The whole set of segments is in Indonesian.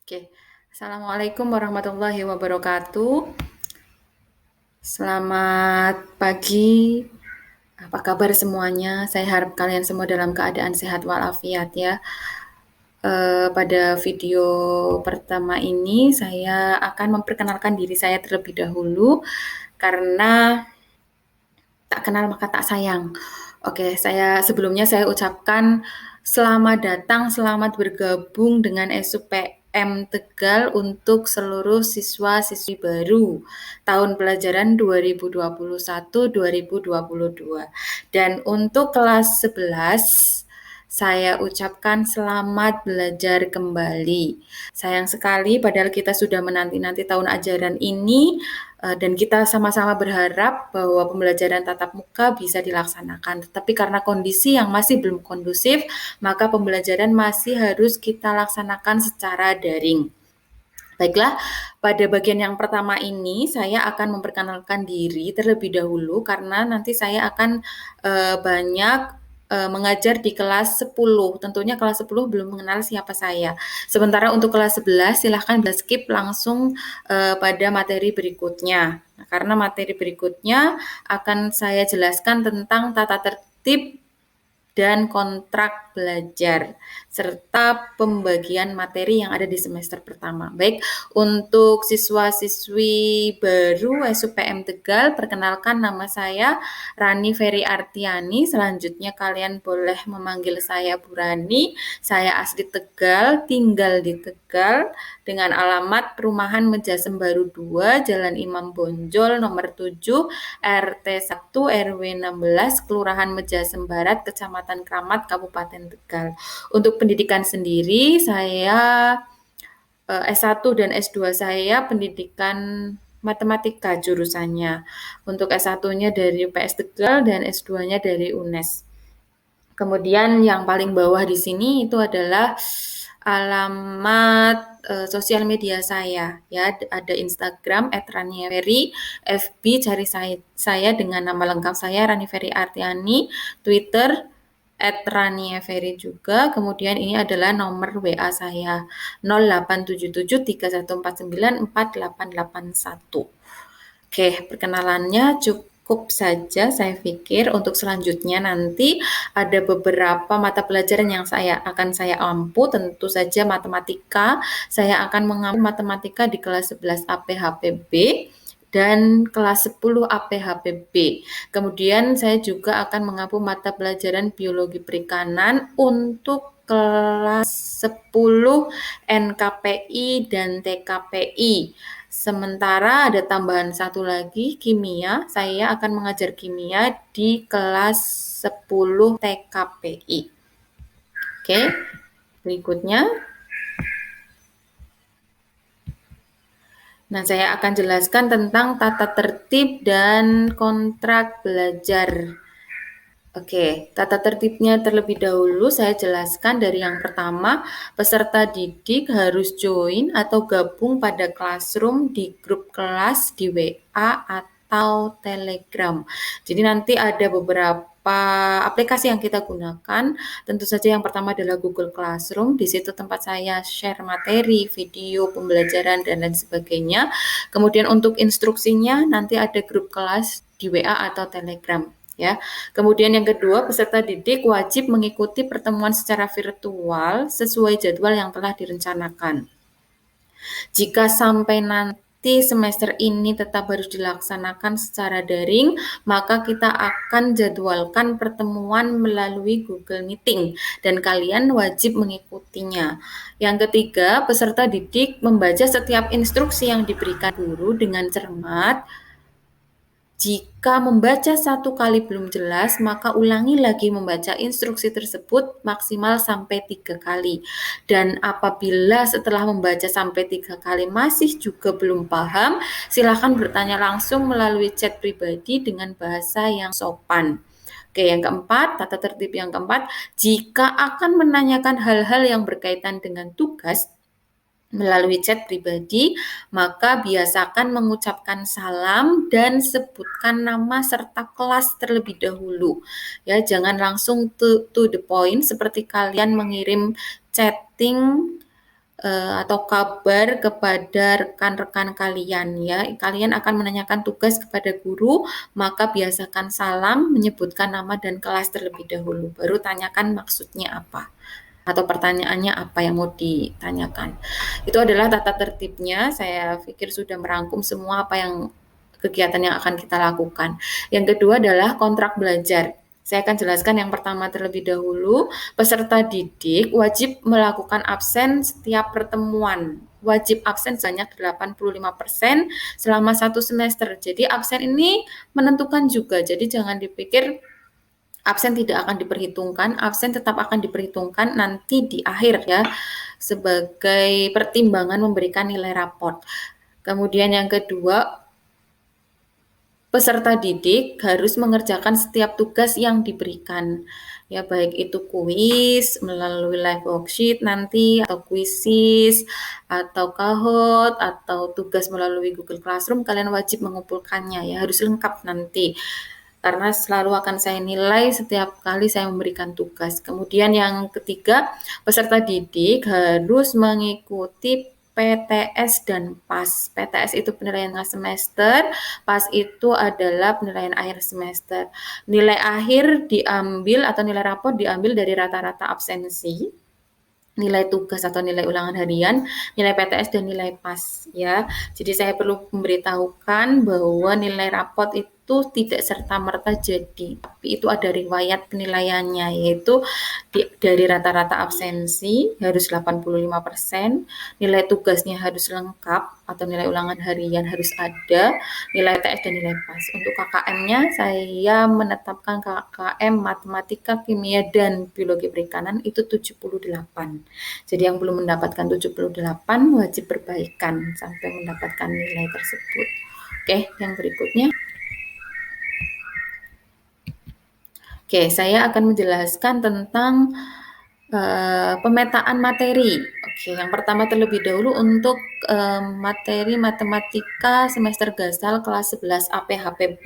Oke, Assalamualaikum warahmatullahi wabarakatuh. Selamat pagi, apa kabar semuanya? Saya harap kalian semua dalam keadaan sehat walafiat ya. Pada video pertama ini saya akan memperkenalkan diri saya terlebih dahulu karena tak kenal maka tak sayang. Oke, sebelumnya saya ucapkan selamat datang, selamat bergabung dengan SUPM Tegal untuk seluruh siswa-siswi baru tahun pelajaran 2021-2022. Dan untuk kelas 11 saya ucapkan selamat belajar kembali. Sayang sekali padahal kita sudah menanti-nanti tahun ajaran ini dan kita sama-sama berharap bahwa pembelajaran tatap muka bisa dilaksanakan. Tetapi karena kondisi yang masih belum kondusif, maka pembelajaran masih harus kita laksanakan secara daring. Baiklah, pada bagian yang pertama ini saya akan memperkenalkan diri terlebih dahulu karena nanti saya akan banyak mengajar di kelas 10. Tentunya kelas 10 belum mengenal siapa saya. Sementara untuk kelas 11 silahkan skip langsung pada materi berikutnya. Nah, karena materi berikutnya akan saya jelaskan tentang tata tertib dan kontrak belajar, serta pembagian materi yang ada di semester pertama. Baik, untuk siswa-siswi baru SUPM Tegal, perkenalkan nama saya Rani Ferry Artiani. Selanjutnya kalian boleh memanggil saya Bu Rani. Saya asli Tegal, tinggal di Tegal, dengan alamat Perumahan Mejasem Baru 2, Jalan Imam Bonjol nomor 7, RT 1 RW 16, Kelurahan Mejasem Barat, Kecamatan Kramat, Kabupaten Tegal. Untuk pendidikan sendiri, saya S1 dan S2 saya pendidikan matematika jurusannya. Untuk S1-nya dari UPS Tegal dan S2-nya dari UNES. Kemudian yang paling bawah di sini itu adalah alamat sosial media saya ya, ada Instagram @raniferry, FB cari saya dengan nama lengkap saya Rani Ferry Artiani, Twitter @raniferry juga. Kemudian ini adalah nomor WA saya 087731494881. Oke, perkenalannya cukup saja saya pikir. Untuk selanjutnya nanti ada beberapa mata pelajaran yang akan saya ampu, tentu saja matematika. Saya akan mengampu matematika di kelas 11 APHPB dan kelas 10 APHPB. Kemudian saya juga akan mengampu mata pelajaran biologi perikanan untuk kelas 10 NKPI dan TKPI. Sementara ada tambahan satu lagi, kimia. Saya akan mengajar kimia di kelas 10 TKPI. Oke, berikutnya. Nah, saya akan jelaskan tentang tata tertib dan kontrak belajar. Oke, tata tertibnya terlebih dahulu saya jelaskan dari yang pertama, peserta didik harus join atau gabung pada classroom di grup kelas di WA atau Telegram. Jadi nanti ada beberapa aplikasi yang kita gunakan. Tentu saja yang pertama adalah Google Classroom. Di situ tempat saya share materi, video, pembelajaran dan lain sebagainya. Kemudian untuk instruksinya nanti ada grup kelas di WA atau Telegram. Ya. Kemudian yang kedua, peserta didik wajib mengikuti pertemuan secara virtual sesuai jadwal yang telah direncanakan. Jika sampai nanti semester ini tetap harus dilaksanakan secara daring, maka kita akan jadwalkan pertemuan melalui Google Meeting dan kalian wajib mengikutinya. Yang ketiga, peserta didik membaca setiap instruksi yang diberikan guru dengan cermat. Jika membaca satu kali belum jelas, maka ulangi lagi membaca instruksi tersebut maksimal sampai 3 kali. Dan apabila setelah membaca sampai 3 kali masih juga belum paham, silakan bertanya langsung melalui chat pribadi dengan bahasa yang sopan. Oke, yang keempat, tata tertib yang keempat, jika akan menanyakan hal-hal yang berkaitan dengan tugas, melalui chat pribadi, maka biasakan mengucapkan salam dan sebutkan nama serta kelas terlebih dahulu. Ya, jangan langsung to the point seperti kalian mengirim chatting atau kabar kepada rekan-rekan kalian ya. Kalian akan menanyakan tugas kepada guru, maka biasakan salam, menyebutkan nama dan kelas terlebih dahulu, baru tanyakan maksudnya apa atau pertanyaannya apa yang mau ditanyakan. Itu adalah tata tertibnya. Saya pikir sudah merangkum semua apa yang kegiatan yang akan kita lakukan. Yang kedua adalah kontrak belajar. Saya akan jelaskan yang pertama terlebih dahulu. Peserta didik wajib melakukan absen setiap pertemuan. Wajib absen sebanyak 85% selama 1 semester. Jadi absen ini menentukan juga. Jadi jangan dipikir absen tidak akan diperhitungkan, absen tetap akan diperhitungkan nanti di akhir ya, sebagai pertimbangan memberikan nilai raport. Kemudian yang kedua, peserta didik harus mengerjakan setiap tugas yang diberikan. Ya, baik itu kuis melalui live worksheet nanti, atau kuisis, atau Kahoot, atau tugas melalui Google Classroom, kalian wajib mengumpulkannya ya, harus lengkap nanti. Karena selalu akan saya nilai setiap kali saya memberikan tugas. Kemudian yang ketiga, peserta didik harus mengikuti PTS dan PAS. PTS itu penilaian semester, PAS itu adalah penilaian akhir semester. Nilai akhir diambil atau nilai rapor diambil dari rata-rata absensi, nilai tugas atau nilai ulangan harian, nilai PTS dan nilai PAS ya. Jadi saya perlu memberitahukan bahwa nilai raport itu tidak serta-merta jadi, tapi itu ada riwayat penilaiannya, yaitu dari rata-rata absensi harus 85%, nilai tugasnya harus lengkap atau nilai ulangan harian harus ada, nilai PTS dan nilai PAS. Untuk KKM-nya saya menetapkan KKM Matematika, Kimia, dan Biologi Perikanan itu 78. Jadi yang belum mendapatkan 78 wajib perbaikan sampai mendapatkan nilai tersebut. Oke, yang berikutnya. Oke, saya akan menjelaskan tentang pemetaan materi. Oke, yang pertama terlebih dahulu untuk materi matematika semester gasal kelas 11 APHPB.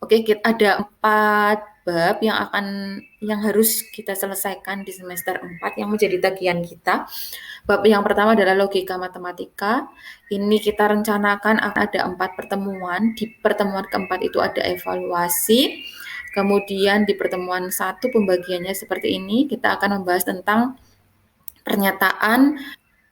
Oke, ada 4 bab yang harus kita selesaikan di semester 4 yang menjadi tagihan kita. Bab yang pertama adalah logika matematika. Ini kita rencanakan akan ada 4 pertemuan. Di pertemuan keempat itu ada evaluasi. Kemudian di pertemuan 1 pembagiannya seperti ini, kita akan membahas tentang pernyataan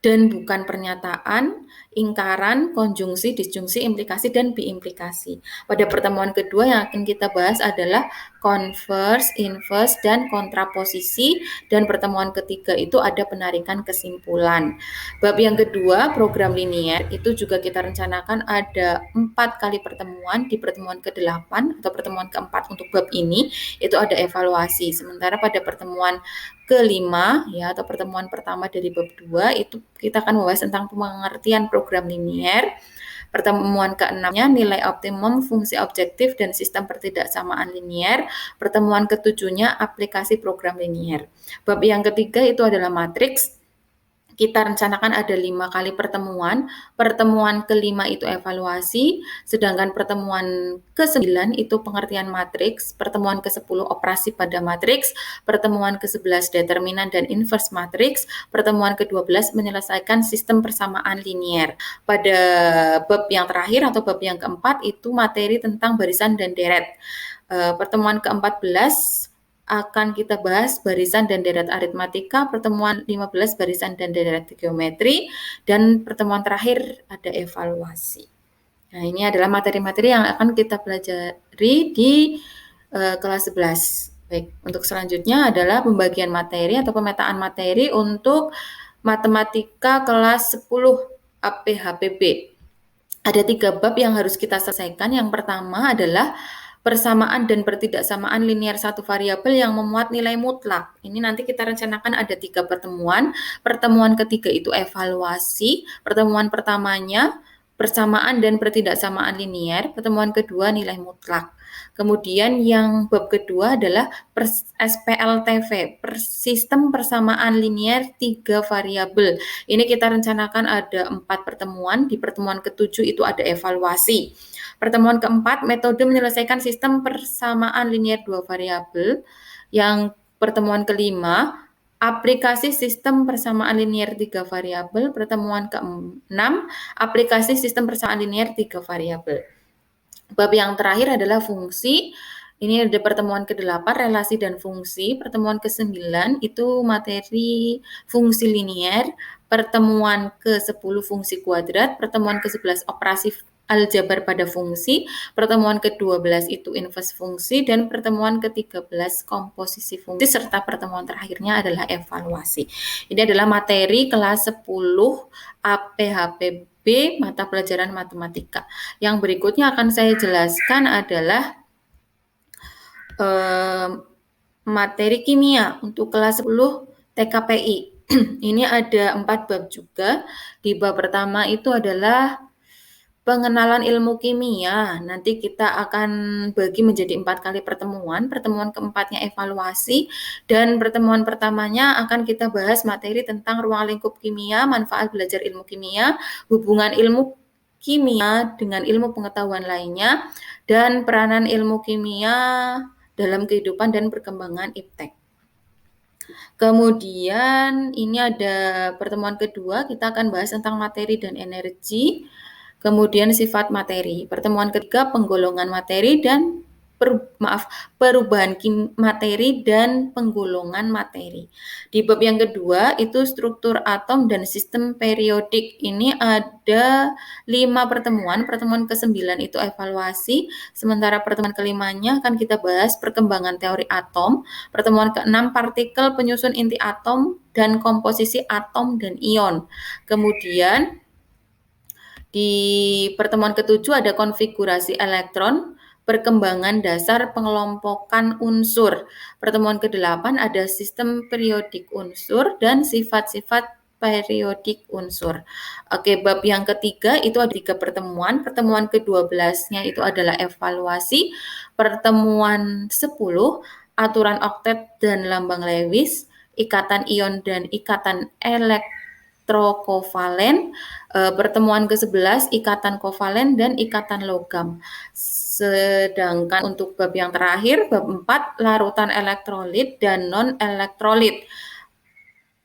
dan bukan pernyataan, ingkaran, konjungsi, disjungsi, implikasi, dan biimplikasi. Pada pertemuan kedua yang akan kita bahas adalah converse, inverse, dan kontraposisi, dan pertemuan ketiga itu ada penarikan kesimpulan. Bab yang kedua, program linier, itu juga kita rencanakan ada 4 kali pertemuan. Di pertemuan ke-8 atau pertemuan keempat untuk bab ini, itu ada evaluasi. Sementara pada pertemuan kelima ya atau pertemuan pertama dari bab 2 itu kita akan membahas tentang pengertian program linier. Pertemuan ke-6-nya nilai optimum, fungsi objektif, dan sistem pertidaksamaan linier. Pertemuan ke-7-nya aplikasi program linier. Bab yang ketiga itu adalah matriks. Kita rencanakan ada 5 kali pertemuan. Pertemuan kelima itu evaluasi, sedangkan pertemuan ke-9 itu pengertian matriks, pertemuan ke-10 operasi pada matriks, pertemuan ke-11 determinan dan inverse matriks, pertemuan ke-12 menyelesaikan sistem persamaan linier. Pada bab yang terakhir atau bab yang keempat itu materi tentang barisan dan deret. Pertemuan ke-14 akan kita bahas barisan dan deret aritmatika, pertemuan 15 barisan dan deret geometri, dan pertemuan terakhir ada evaluasi. Nah, ini adalah materi-materi yang akan kita pelajari di kelas 11. Baik, untuk selanjutnya adalah pembagian materi atau pemetaan materi untuk matematika kelas 10 APHPB. Ada 3 bab yang harus kita selesaikan. Yang pertama adalah persamaan dan pertidaksamaan linier satu variabel yang memuat nilai mutlak. Ini nanti kita rencanakan ada 3 pertemuan. Pertemuan ketiga itu evaluasi. Pertemuan pertamanya persamaan dan pertidaksamaan linier. Pertemuan kedua nilai mutlak. Kemudian yang bab kedua adalah SPLTV, sistem persamaan linier 3 variabel. Ini kita rencanakan ada 4 pertemuan. Di pertemuan ke-7 itu ada evaluasi. Pertemuan keempat, metode menyelesaikan sistem persamaan linier 2 variabel. Yang pertemuan kelima, aplikasi sistem persamaan linier 3 variabel, pertemuan ke-6, aplikasi sistem persamaan linier 3 variabel. Bab yang terakhir adalah fungsi. Ini ada pertemuan ke-8, relasi dan fungsi. Pertemuan ke-9 itu materi fungsi linier. Pertemuan ke-10 fungsi kuadrat. Pertemuan ke-11 operasi aljabar pada fungsi. Pertemuan ke-12 itu inverse fungsi. Dan pertemuan ke-13 komposisi fungsi. Serta pertemuan terakhirnya adalah evaluasi. Ini adalah materi kelas 10 APHPB mata pelajaran matematika. Yang berikutnya akan saya jelaskan adalah materi kimia untuk kelas 10 TKPI. Ini ada 4 bab juga. Di bab pertama itu adalah pengenalan ilmu kimia. Nanti kita akan bagi menjadi 4 kali pertemuan. Pertemuan keempatnya evaluasi. Dan pertemuan pertamanya akan kita bahas materi tentang ruang lingkup kimia, manfaat belajar ilmu kimia, hubungan ilmu kimia dengan ilmu pengetahuan lainnya, dan peranan ilmu kimia dalam kehidupan dan perkembangan iptek. Kemudian ini ada pertemuan kedua, kita akan bahas tentang materi dan energi. Kemudian sifat materi. Pertemuan ketiga penggolongan materi dan perubahan materi dan penggolongan materi. Di bab yang kedua itu struktur atom dan sistem periodik. Ini ada 5 pertemuan. Pertemuan ke-9 itu evaluasi. Sementara pertemuan kelimanya akan kita bahas perkembangan teori atom. Pertemuan ke-6 partikel, penyusun inti atom, dan komposisi atom dan ion. Kemudian di pertemuan ke-7 ada konfigurasi elektron, perkembangan dasar pengelompokan unsur. Pertemuan ke-8 ada sistem periodik unsur dan sifat-sifat periodik unsur. Oke, bab yang ketiga itu ada 3 pertemuan. Pertemuan ke-12-nya itu adalah evaluasi. Pertemuan 10, aturan oktet dan lambang Lewis, ikatan ion dan ikatan elektrokovalen. Pertemuan ke-11 ikatan kovalen dan ikatan logam. Sedangkan untuk bab yang terakhir, bab 4 larutan elektrolit dan non-elektrolit.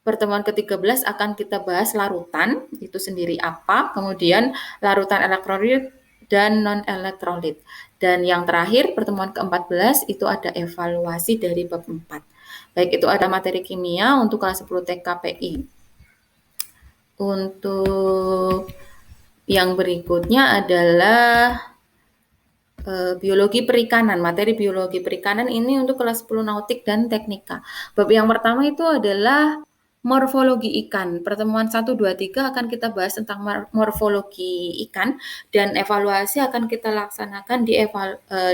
Pertemuan ke-13 akan kita bahas larutan, itu sendiri apa, kemudian larutan elektrolit dan non-elektrolit. Dan yang terakhir, pertemuan ke-14 itu ada evaluasi dari bab 4. Baik, itu ada materi kimia untuk kelas 10 TKPI. Untuk yang berikutnya adalah biologi perikanan. Materi biologi perikanan ini untuk kelas 10 nautik dan teknika. Bab yang pertama itu adalah morfologi ikan. Pertemuan 1, 2, 3 akan kita bahas tentang morfologi ikan dan evaluasi akan kita laksanakan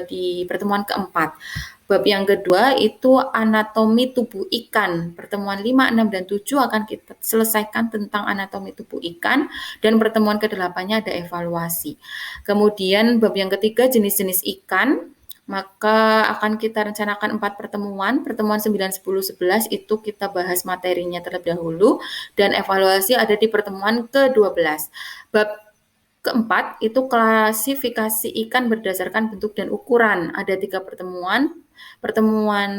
di pertemuan keempat. Bab yang kedua itu anatomi tubuh ikan. Pertemuan 5, 6, dan 7 akan kita selesaikan tentang anatomi tubuh ikan dan pertemuan ke-8-nya ada evaluasi. Kemudian bab yang ketiga jenis-jenis ikan. Maka akan kita rencanakan 4 pertemuan. Pertemuan 9, 10, 11 itu kita bahas materinya terlebih dahulu dan evaluasi ada di pertemuan ke-12. Bab keempat itu klasifikasi ikan berdasarkan bentuk dan ukuran. Ada 3 pertemuan. Pertemuan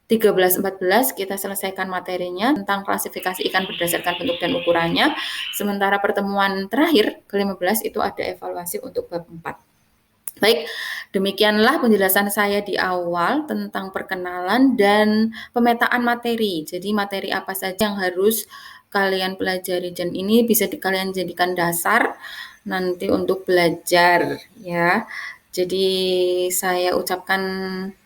13, 14 kita selesaikan materinya tentang klasifikasi ikan berdasarkan bentuk dan ukurannya. Sementara pertemuan terakhir ke-15 itu ada evaluasi untuk bab 4. Baik, demikianlah penjelasan saya di awal tentang perkenalan dan pemetaan materi. Jadi materi apa saja yang harus kalian pelajari dan ini bisa kalian jadikan dasar nanti untuk belajar ya. Jadi saya ucapkan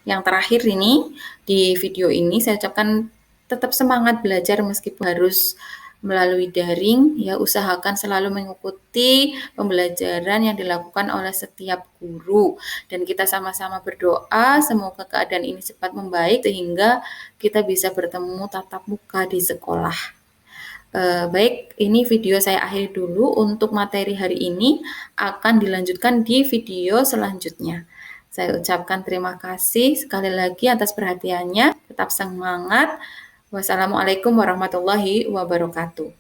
yang terakhir ini di video ini saya ucapkan tetap semangat belajar meskipun harus melalui daring, ya usahakan selalu mengikuti pembelajaran yang dilakukan oleh setiap guru. Dan kita sama-sama berdoa semoga keadaan ini cepat membaik sehingga kita bisa bertemu tatap muka di sekolah. Baik, ini video saya akhiri dulu. Untuk materi hari ini akan dilanjutkan di video selanjutnya. Saya ucapkan terima kasih sekali lagi atas perhatiannya. Tetap semangat. Wassalamualaikum warahmatullahi wabarakatuh.